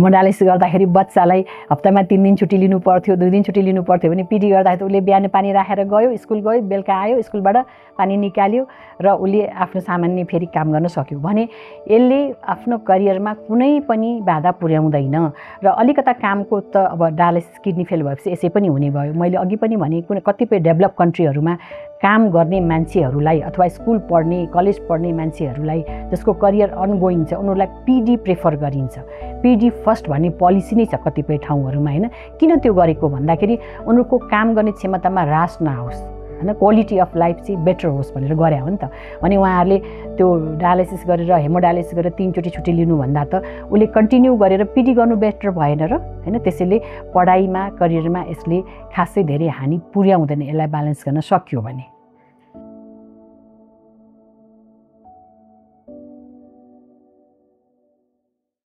Hemodialysis गर्दाखेरि बच्चालाई हप्तामा 3 दिन छुट्टी लिनु पर्थ्यो, 2 दिन छुट्टी लिनु पर्थ्यो भने पिडी गर्दाखेरि उसले बिहान पानी राखेर गयो, स्कुल गयो, बेलुका आयो, स्कुलबाट पानी निकाल्यो र उसले आफ्नो सामान्य फेरि काम गर्न सक्यो भने यसले आफ्नो करियरमा कुनै पनि बाधा पुर्याउँदैन। र अलिकता कामको त अब डायलिसिस किडनी फेल भएपछि यसै पनि हुने भयो। मैले अघि पनि भने कतिपय डेभलप कन्ट्रीहरूमा काम गर्ने मान्छेहरूलाई अथवा स्कुल पढ्ने कलेज पढ्ने मान्छेहरूलाई जसको करियर अनगोइङ छ उनीहरूलाई पिडी प्रेफर गरिन्छ। पिडी फर्स्ट भन्ने पोलिसी नै छ कतिपय ठाउँहरूमा होइन। किन त्यो गरेको भन्दाखेरि उनीहरूको काम गर्ने क्षमतामा ह्रास नहोस् होइन, क्वालिटी अफ लाइफ चाहिँ बेटर होस् भनेर गरे हो नि त। अनि उहाँहरूले त्यो डायलिसिस गरेर हेमोडायलिसिस गरेर 3 चोटि छुट्टी लिनुभन्दा त उसले कन्टिन्यू गरेर पिडी गर्नु बेटर भएन र होइन। त्यसैले पढाइमा करियरमा यसले खासै धेरै हानि पुर्याउँदैन यसलाई ब्यालेन्स गर्न सक्यो भने।